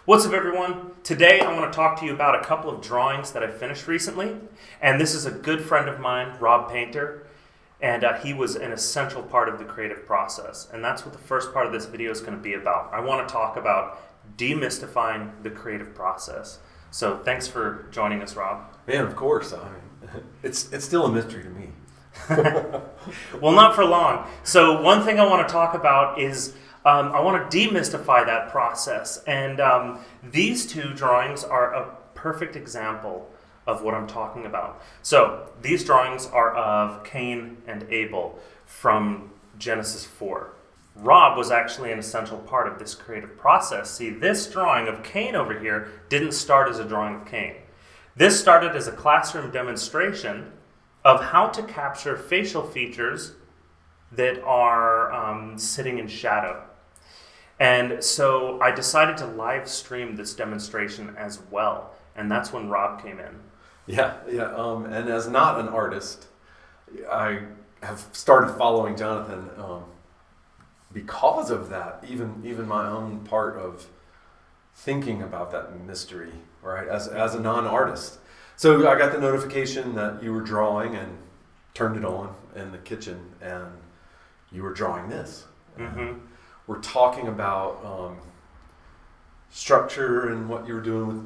What's up, everyone? Today I want to talk to you about a couple of drawings that I finished recently. And this is a good friend of mine, Rob Painter, and he was an essential part of the creative process. And that's what the first part of this video is going to be about. I want to talk about demystifying the creative process. So thanks for joining us, Rob. Man, of course. I mean, it's still a mystery to me. Well, not for long. So one thing I want to talk about is I want to demystify that process. And these two drawings are a perfect example of what I'm talking about. So these drawings are of Cain and Abel from Genesis 4. Rob was actually an essential part of this creative process. See, this drawing of Cain over here didn't start as a drawing of Cain. This started as a classroom demonstration of how to capture facial features that are sitting in shadow. And so I decided to live stream this demonstration as well. And that's when Rob came in. Yeah. And as not an artist, I have started following Jonathan because of that. Even my own part of thinking about that mystery, right? As a non-artist. So I got the notification that you were drawing and turned it on in the kitchen, and you were drawing this. Mm-hmm. We're talking about structure and what you were doing with,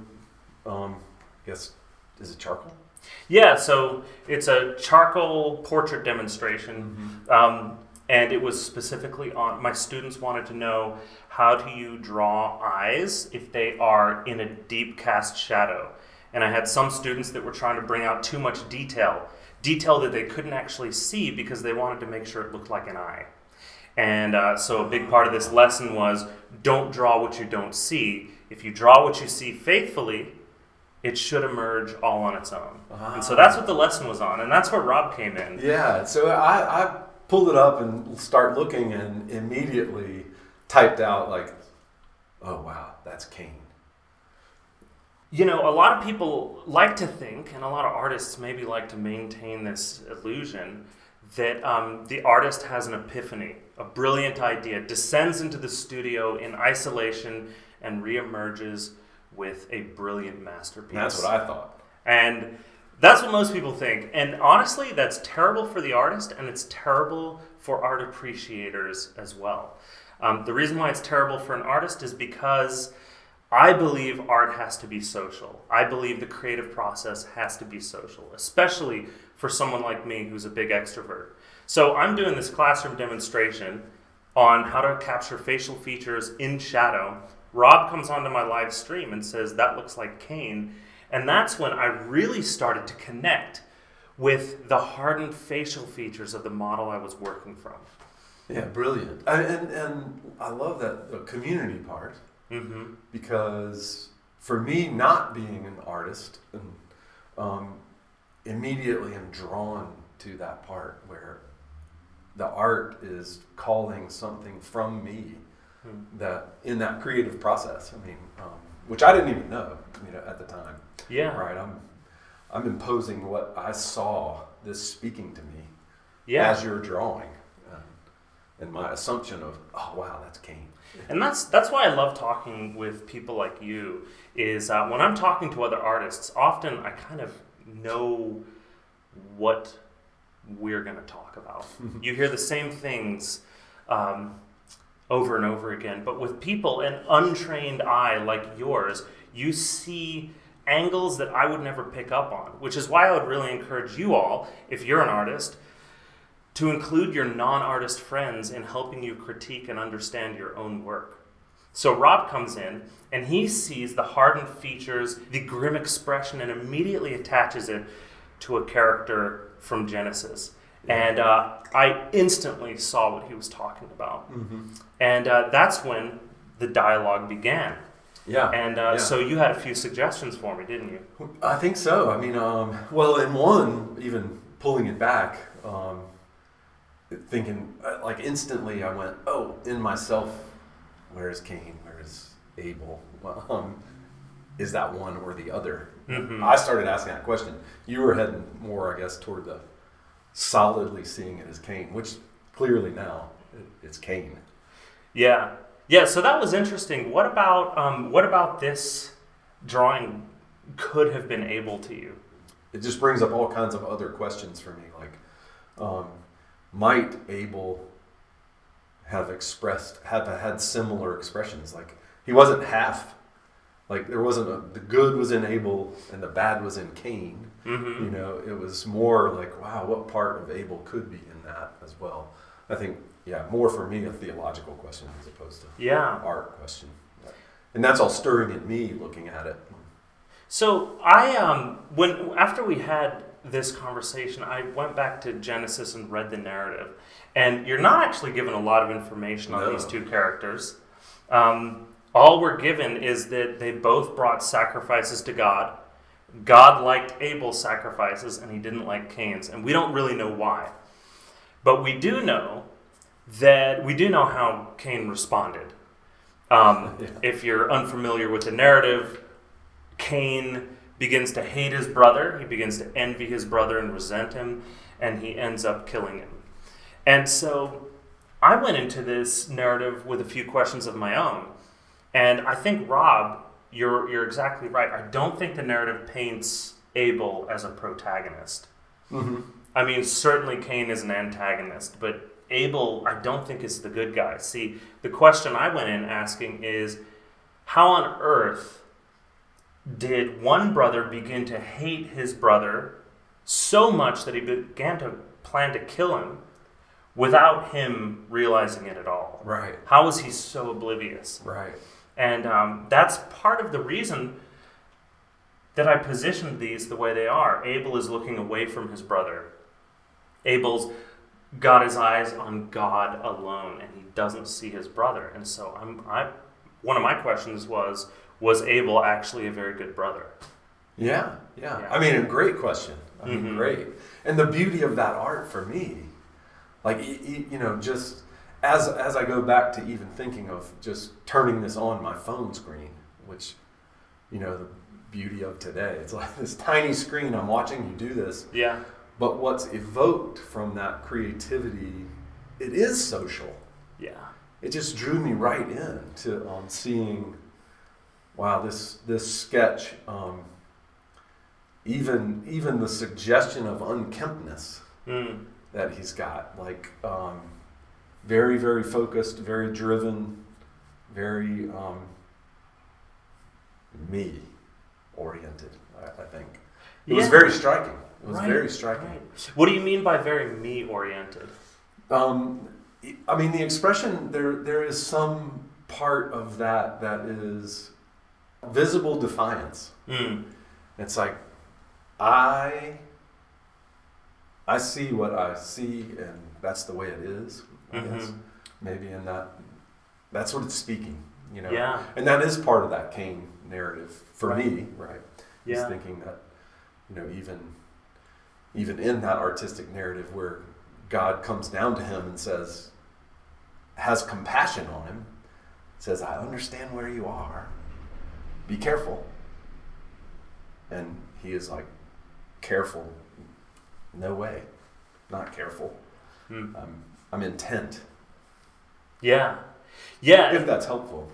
I guess, is it charcoal? Yeah, so it's a charcoal portrait demonstration. Mm-hmm. And it was specifically on, my students wanted to know, how do you draw eyes if they are in a deep cast shadow? And I had some students that were trying to bring out too much detail that they couldn't actually see because they wanted to make sure it looked like an eye. And so a big part of this lesson was, don't draw what you don't see. If you draw what you see faithfully, it should emerge all on its own. And so that's what the lesson was on, and that's where Rob came in. Yeah, so I pulled it up and start looking and immediately typed out like, oh wow, that's Cain. You know, a lot of people like to think, and a lot of artists maybe like to maintain this illusion, that the artist has an epiphany, a brilliant idea, descends into the studio in isolation, and reemerges with a brilliant masterpiece. That's what I thought. And that's what most people think. And honestly, that's terrible for the artist, and it's terrible for art appreciators as well. The reason why it's terrible for an artist is because I believe art has to be social. I believe the creative process has to be social, especially for someone like me who's a big extrovert. So I'm doing this classroom demonstration on how to capture facial features in shadow. Rob comes onto my live stream and says, that looks like Cain. And that's when I really started to connect with the hardened facial features of the model I was working from. Yeah, brilliant. And I love that the community part. Mm-hmm. Because for me, not being an artist, immediately I'm drawn to that part where the art is calling something from me that in that creative process. I mean, which I didn't even know, at the time. Yeah. Right. I'm imposing what I saw this speaking to me. Yeah. As you're drawing, and my assumption of, oh wow, that's Cain. And that's why I love talking with people like you, is when I'm talking to other artists, often I kind of know what we're going to talk about. You hear the same things over and over again, but with people, an untrained eye like yours, you see angles that I would never pick up on, which is why I would really encourage you all, if you're an artist, to include your non-artist friends in helping you critique and understand your own work. So Rob comes in and he sees the hardened features, the grim expression, and immediately attaches it to a character from Genesis. And I instantly saw what he was talking about. Mm-hmm. And that's when the dialogue began. Yeah. And so you had a few suggestions for me, didn't you? I think so. I mean, well, in one, even pulling it back, thinking, like instantly I went, oh, in myself, where is Cain? Where is Abel? Well, is that one or the other? Mm-hmm. I started asking that question. You were heading more, I guess, toward the solidly seeing it as Cain, which clearly now it's Cain. Yeah. Yeah, so that was interesting. What about this drawing could have been Abel to you? It just brings up all kinds of other questions for me, like might Abel have had similar expressions? Like he wasn't half, like there wasn't the good was in Abel and the bad was in Cain. Mm-hmm. You know, it was more like, wow, what part of Abel could be in that as well? I think, yeah, more for me a theological question as opposed to art question. And that's all stirring in me looking at it. So after we had this conversation, I went back to Genesis and read the narrative, and you're not actually given a lot of information on these two characters. All we're given is that they both brought sacrifices to God. God liked Abel's sacrifices, and he didn't like Cain's, and we don't really know why. But we do know how Cain responded. If you're unfamiliar with the narrative, Cain begins to hate his brother. He begins to envy his brother and resent him, and he ends up killing him. And so I went into this narrative with a few questions of my own. And I think, Rob, you're exactly right. I don't think the narrative paints Abel as a protagonist. Mm-hmm. I mean, certainly Cain is an antagonist, but Abel, I don't think, is the good guy. See, the question I went in asking is, how on earth did one brother begin to hate his brother so much that he began to plan to kill him without him realizing it at all? Right. How was he so oblivious? Right. And that's part of the reason that I positioned these the way they are. Abel is looking away from his brother. Abel's got his eyes on God alone, and he doesn't see his brother. And so one of my questions was Abel actually a very good brother? Yeah. I mean, a great question. I mean, great. And the beauty of that art for me, like, you know, just as I go back to even thinking of just turning this on my phone screen, which, you know, the beauty of today, it's like this tiny screen, I'm watching you do this. Yeah. But what's evoked from that creativity, it is social. Yeah. It just drew me right in to seeing, wow, this sketch, even the suggestion of unkemptness that he's got, like very, very focused, very driven, very me oriented, I think. It was very striking. It was very striking. Right. What do you mean by very me-oriented? I mean, the expression, there is some part of that is visible defiance. It's like, I see what I see, and that's the way it is, I guess. Maybe in that's what it's speaking, you know? Yeah. And that is part of that Cain narrative for me, right? Yeah. He's thinking that, you know, even in that artistic narrative where God comes down to him and has compassion on him, says, I understand where you are. Be careful. And he is like, careful? No way. Not careful. I'm intent. Yeah. Yeah. If that's helpful.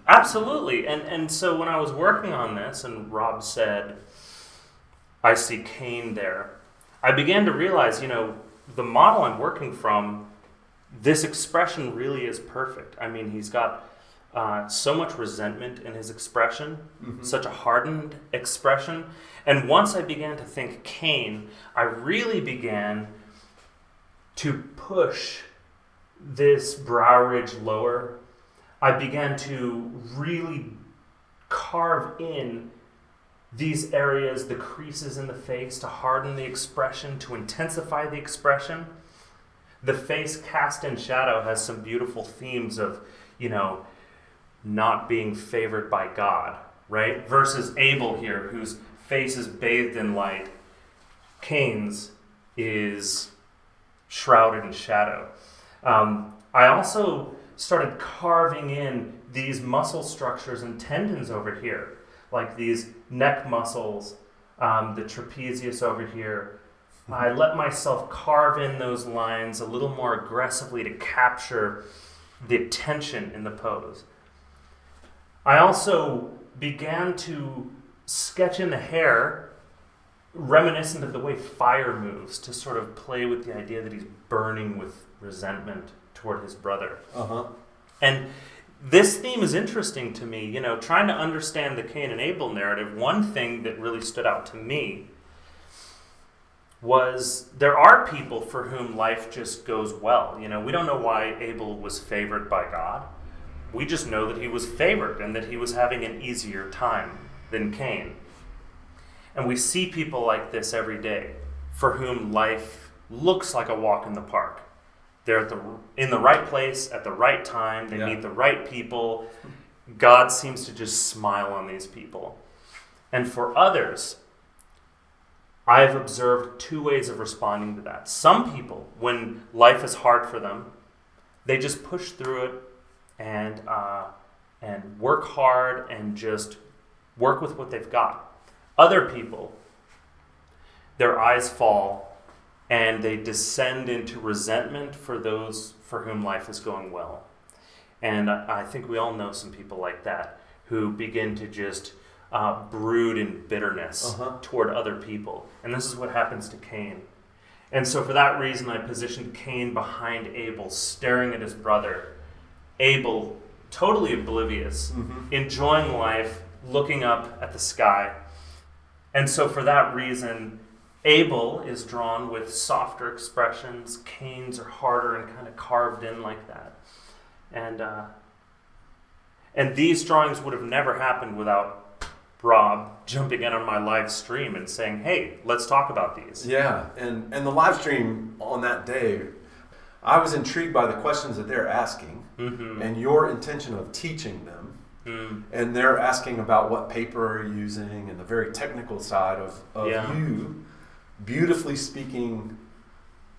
Absolutely. And so when I was working on this and Rob said, I see Cain there, I began to realize, you know, the model I'm working from, this expression really is perfect. I mean, he's got so much resentment in his expression, such a hardened expression. And once I began to think Cain, I really began to push this brow ridge lower. I began to really carve in these areas, the creases in the face, to harden the expression, to intensify the expression. The face cast in shadow has some beautiful themes of, you know, not being favored by God, right? Versus Abel here, whose face is bathed in light. Cain's is shrouded in shadow. I also started carving in these muscle structures and tendons over here, like these neck muscles, the trapezius over here. I let myself carve in those lines a little more aggressively to capture the tension in the pose. I also began to sketch in the hair reminiscent of the way fire moves, to sort of play with the idea that he's burning with resentment toward his brother. And this theme is interesting to me, trying to understand the Cain and Abel narrative. One thing that really stood out to me was there are people for whom life just goes well. We don't know why Abel was favored by God. We just know that he was favored and that he was having an easier time than Cain. And we see people like this every day for whom life looks like a walk in the park. They're in the right place at the right time. They meet the right people. God seems to just smile on these people. And for others, I've observed two ways of responding to that. Some people, when life is hard for them, they just push through it and work hard and just work with what they've got. Other people, their eyes fall and they descend into resentment for those for whom life is going well. And I think we all know some people like that who begin to just brood in bitterness toward other people. And this is what happens to Cain. And so for that reason, I positioned Cain behind Abel, staring at his brother. Abel, totally oblivious, enjoying life, looking up at the sky. And so for that reason, Abel is drawn with softer expressions. Cain's are harder and kind of carved in like that. And these drawings would have never happened without Rob jumping in on my live stream and saying, hey, let's talk about these. Yeah, and the live stream on that day, I was intrigued by the questions that they're asking and your intention of teaching them. And they're asking about what paper are you using and the very technical side of you beautifully speaking,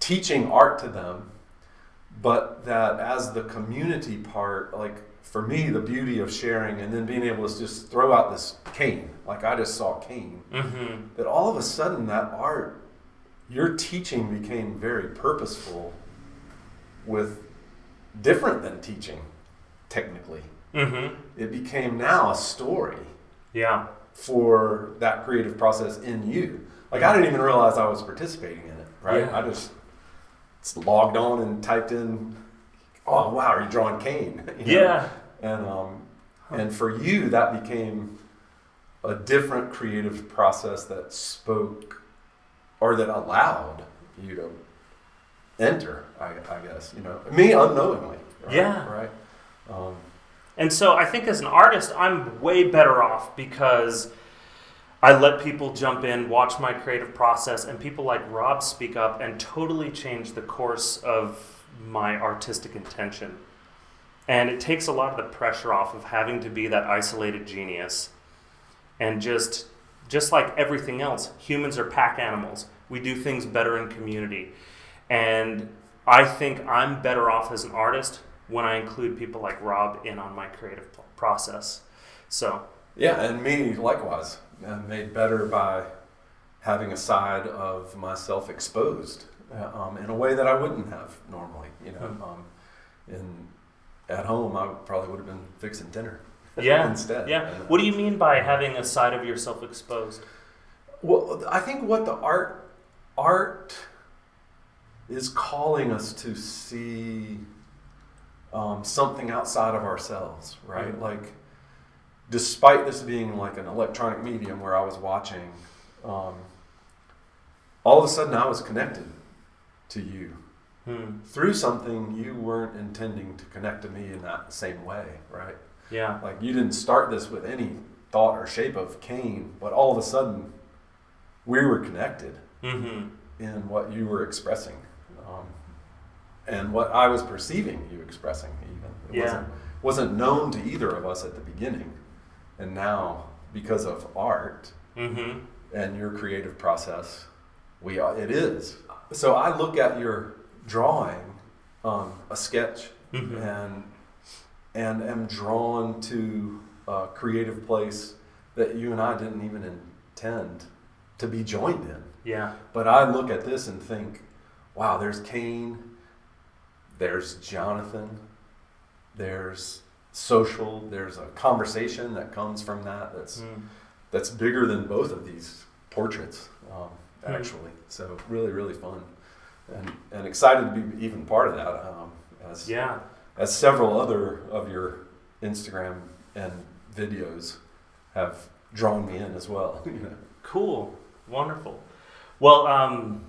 teaching art to them, but that as the community part, like for me, the beauty of sharing and then being able to just throw out this Cain, like I just saw Cain, that all of a sudden that art, your teaching became very purposeful with different than teaching technically. It became now a story for that creative process in you. Like I didn't even realize I was participating in it, right? I just logged on and typed in, oh wow, are you drawing Cain? And for you, that became a different creative process that spoke or that allowed you to enter, I guess, me unknowingly. Right? And so I think as an artist, I'm way better off because I let people jump in, watch my creative process, and people like Rob speak up and totally change the course of my artistic intention. And it takes a lot of the pressure off of having to be that isolated genius. And just like everything else, humans are pack animals. We do things better in community. And I think I'm better off as an artist when I include people like Rob in on my creative process. So yeah, and me likewise. I'm made better by having a side of myself exposed in a way that I wouldn't have normally. At home, I probably would have been fixing dinner instead. Yeah. What do you mean by having a side of yourself exposed? Well, I think what the art is calling us to see something outside of ourselves, right? Like, despite this being like an electronic medium where I was watching, all of a sudden I was connected to you through something you weren't intending to connect to me in that same way, right? Yeah. Like you didn't start this with any thought or shape of Cain, but all of a sudden we were connected in what you were expressing and what I was perceiving you expressing even. It wasn't known to either of us at the beginning. And now, because of art and your creative process, it is. So I look at your drawing, a sketch, and am drawn to a creative place that you and I didn't even intend to be joined in. Yeah. But I look at this and think, wow, there's Cain, there's Jonathan, there's social, there's a conversation that comes from that that's bigger than both of these portraits, actually. So really, really fun, and excited to be even part of that. As several other of your Instagram and videos have drawn me in as well. Cool, wonderful. Well,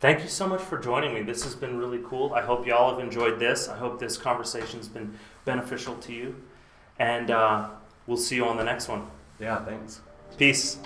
thank you so much for joining me. This has been really cool. I hope y'all have enjoyed this. I hope this conversation's been beneficial to you, and we'll see you on the next one. Yeah, thanks. Peace.